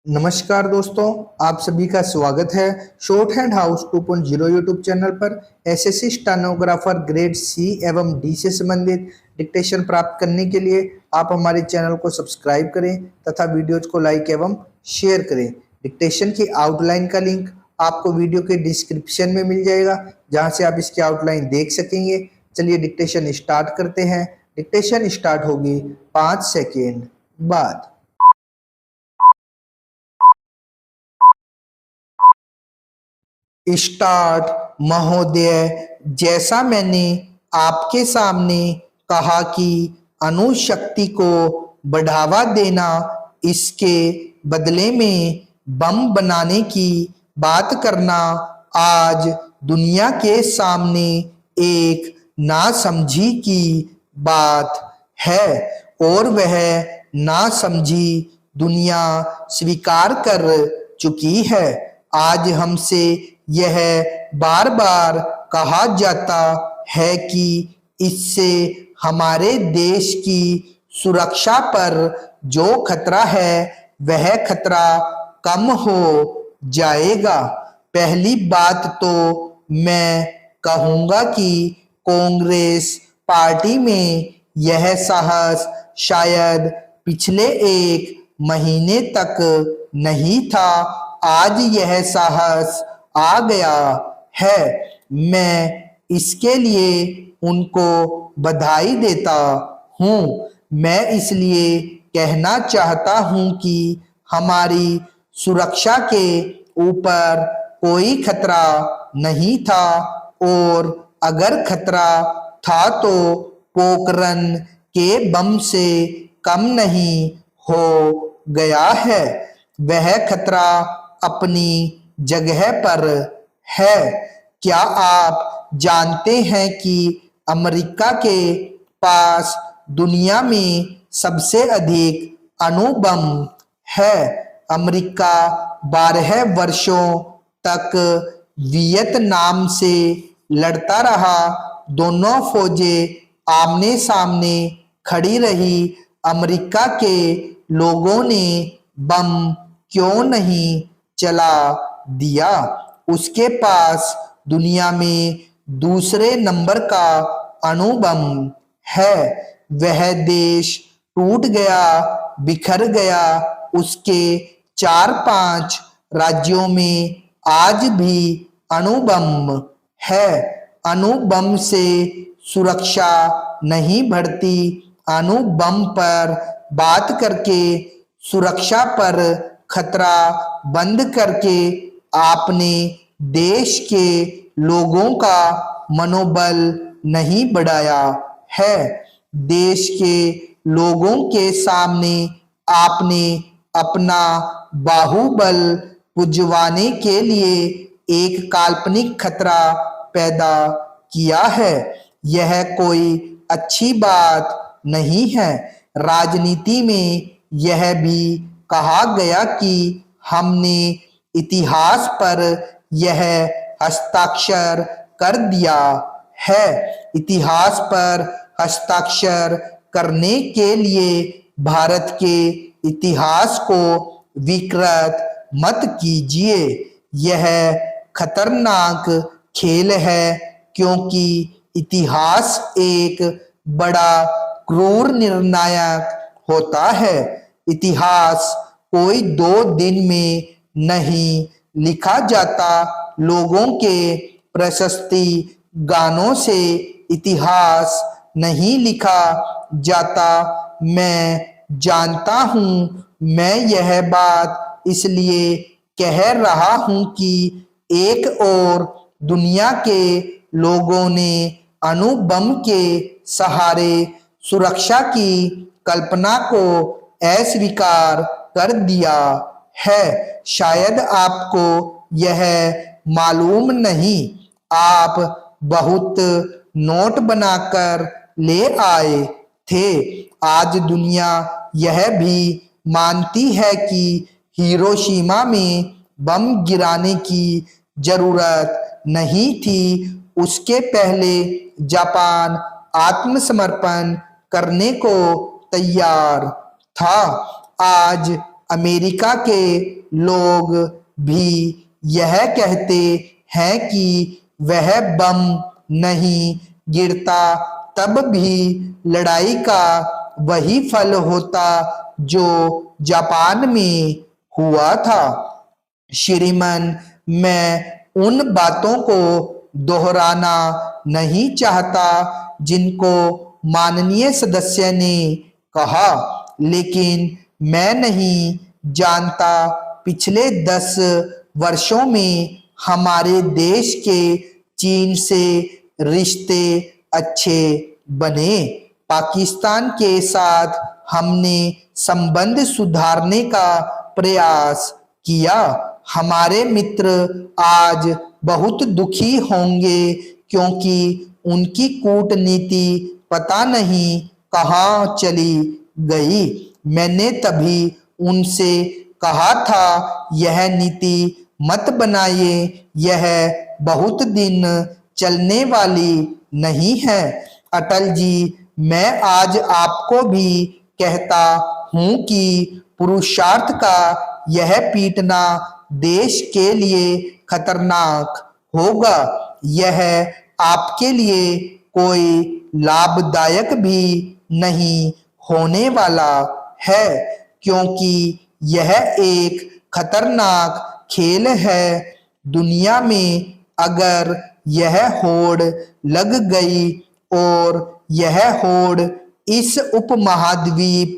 नमस्कार दोस्तों, आप सभी का स्वागत है short hand house 2.0 YouTube channel पर। एसएससी स्टेनोग्राफर ग्रेड सी एवं डी से संबंधित डिक्टेशन प्राप्त करने के लिए आप हमारे चैनल को सब्सक्राइब करें तथा वीडियोज को लाइक एवं शेयर करें। डिक्टेशन की आउटलाइन का लिंक आपको वीडियो के डिस्क्रिप्शन में मिल जाएगा, जहां से आप इसकी आउटलाइन देख सकेंगे। चलिए डिक्टेशन स्टार्ट करते हैं। डिक्टेशन स्टार्ट होगी 5 सेकेंड बाद। स्टार्ट। महोदय, जैसा मैंने आपके सामने कहा कि अणुशक्ति को बढ़ावा देना, इसके बदले में बम बनाने की बात करना आज दुनिया के सामने एक नासमझी की बात है और वह नासमझी दुनिया स्वीकार कर चुकी है। आज हमसे यह बार बार कहा जाता है कि इससे हमारे देश की सुरक्षा पर जो खतरा है वह खतरा कम हो जाएगा। पहली बात तो मैं कहूंगा कि कांग्रेस पार्टी में यह साहस शायद पिछले 1 महीने तक नहीं था। आज यह साहस आ गया है। मैं इसके लिए उनको बधाई देता हूँ। मैं इसलिए कहना चाहता हूँ कि हमारी सुरक्षा के ऊपर कोई खतरा नहीं था, और अगर खतरा था तो पोखरण के बम से कम नहीं हो गया है। वह खतरा अपनी जगह पर है। क्या आप जानते हैं कि अमेरिका के पास दुनिया में सबसे अधिक अणु बम है? अमेरिका 12 वर्षों तक वियतनाम से लड़ता रहा। दोनों फौजें आमने सामने खड़ी रही। अमेरिका के लोगों ने बम क्यों नहीं चला दिया? उसके पास दुनिया में दूसरे नंबर का अणु बम है। वह देश टूट गया, बिखर गया। उसके 4-5 राज्यों में आज भी अणु बम है। अणु बम से सुरक्षा नहीं बढ़ती। अणु बम पर बात करके सुरक्षा पर खतरा बंद करके आपने देश के लोगों का मनोबल नहीं बढ़ाया है। देश के लोगों के सामने आपने अपना बाहुबल पुजवाने के लिए एक काल्पनिक खतरा पैदा किया है। यह कोई अच्छी बात नहीं है। राजनीति में यह भी कहा गया कि हमने इतिहास पर यह हस्ताक्षर कर दिया है। इतिहास पर हस्ताक्षर करने के लिए भारत के इतिहास को विकृत मत कीजिए। यह खतरनाक खेल है, क्योंकि इतिहास एक बड़ा क्रूर निर्णायक होता है। इतिहास कोई 2 दिन में नहीं लिखा जाता। लोगों के प्रशस्ति गानों से इतिहास नहीं लिखा जाता। मैं जानता हूँ। मैं यह बात इसलिए कह रहा हूँ कि एक और दुनिया के लोगों ने अणु बम के सहारे सुरक्षा की कल्पना को अस्वीकार कर दिया है। शायद आपको यह मालूम नहीं। आप बहुत नोट बनाकर ले आए थे। आज दुनिया यह भी मानती है कि हिरोशिमा में बम गिराने की जरूरत नहीं थी। उसके पहले जापान आत्मसमर्पण करने को तैयार था। आज अमेरिका के लोग भी यह कहते हैं कि वह बम नहीं गिरता, तब भी लड़ाई का वही फल होता जो जापान में हुआ था। श्रीमान, मैं उन बातों को दोहराना नहीं चाहता जिनको माननीय सदस्य ने कहा, लेकिन मैं नहीं जानता पिछले 10 वर्षों में हमारे देश के चीन से रिश्ते अच्छे बने। पाकिस्तान के साथ हमने संबंध सुधारने का प्रयास किया। हमारे मित्र आज बहुत दुखी होंगे क्योंकि उनकी कूटनीति पता नहीं कहाँ चली गई। मैंने तभी उनसे कहा था यह नीति मत बनाइए, यह बहुत दिन चलने वाली नहीं है। अटल जी, मैं आज आपको भी कहता हूँ कि पुरुषार्थ का यह पीटना देश के लिए खतरनाक होगा। यह आपके लिए कोई लाभदायक भी नहीं होने वाला है, क्योंकि यह एक खतरनाक खेल है। दुनिया में अगर यह होड़ लग गई और यह होड़ इस उपमहाद्वीप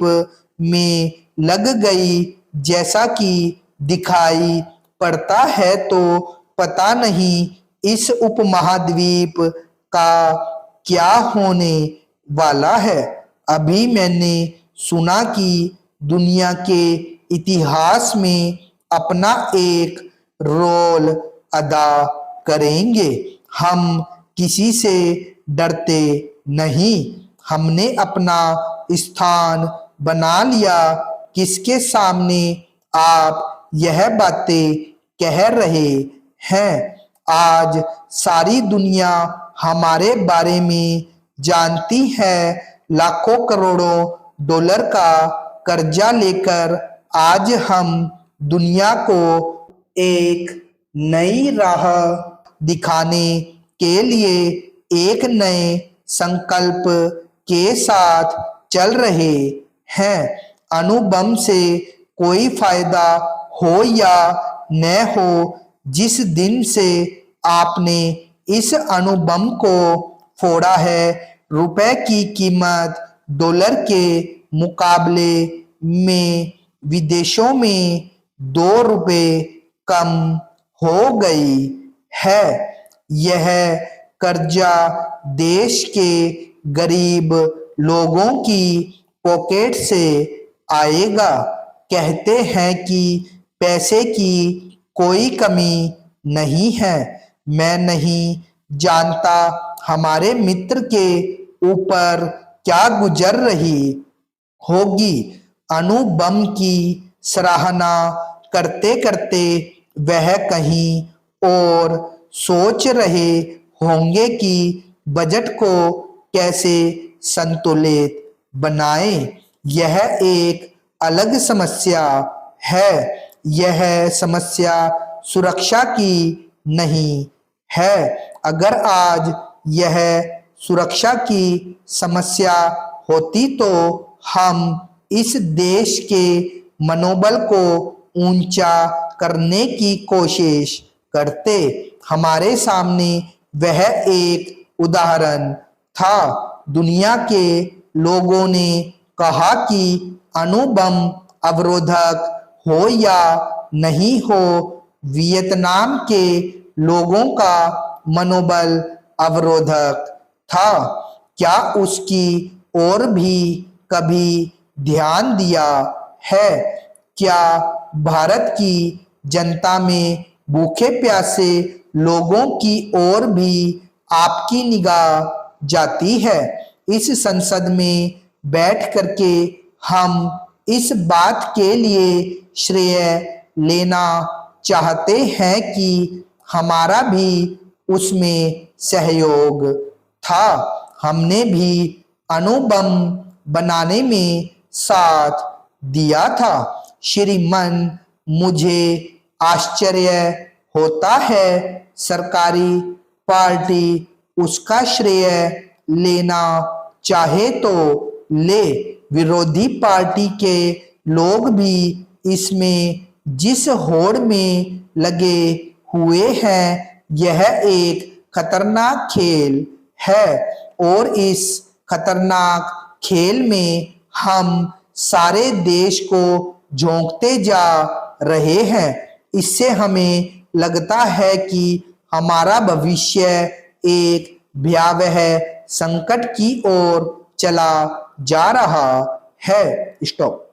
में लग गई जैसा कि दिखाई पड़ता है, तो पता नहीं इस उपमहाद्वीप का क्या होने वाला है। अभी मैंने सुना कि दुनिया के इतिहास में अपना एक रोल अदा करेंगे। हम किसी से डरते नहीं, हमने अपना स्थान बना लिया। किसके सामने आप यह बातें कह रहे हैं? आज सारी दुनिया हमारे बारे में जानती है। लाखों करोड़ों डॉलर का कर्जा लेकर आज हम दुनिया को एक नई राह दिखाने के लिए एक नए संकल्प के साथ चल रहे हैं। अणुबम से कोई फायदा हो या न हो, जिस दिन से आपने इस अणुबम को फोड़ा है, रुपए की कीमत डॉलर के मुकाबले में विदेशों में 2 रुपए कम हो गई है। यह कर्जा देश के गरीब लोगों की पॉकेट से आएगा। कहते हैं कि पैसे की कोई कमी नहीं है। मैं नहीं जानता हमारे मित्र के ऊपर क्या गुजर रही होगी। अणु बम की सराहना करते करते वह कहीं और सोच रहे होंगे कि बजट को कैसे संतुलित बनाएं। यह एक अलग समस्या है। यह समस्या सुरक्षा की नहीं है। अगर आज यह सुरक्षा की समस्या होती तो हम इस देश के मनोबल को ऊंचा करने की कोशिश करते। हमारे सामने वह एक उदाहरण था। दुनिया के लोगों ने कहा कि अणु बम अवरोधक हो या नहीं हो, वियतनाम के लोगों का मनोबल अवरोधक था। क्या उसकी ओर भी कभी ध्यान दिया है? क्या भारत की जनता में भूखे प्यासे लोगों की ओर भी आपकी निगाह जाती है? इस संसद में बैठ करके हम इस बात के लिए श्रेय लेना चाहते हैं कि हमारा भी उसमें सहयोग था। हमने भी अणु बम बनाने में साथ दिया था। श्रीमान मुझे आश्चर्य होता है सरकारी पार्टी उसका श्रेय लेना चाहे तो ले, विरोधी पार्टी के लोग भी इसमें जिस होड़ में लगे हुए हैं यह एक खतरनाक खेल है और इस खतरनाक खेल में हम सारे देश को झोंकते जा रहे हैं। इससे हमें लगता है कि हमारा भविष्य एक भयावह संकट की ओर चला जा रहा है। स्टॉप।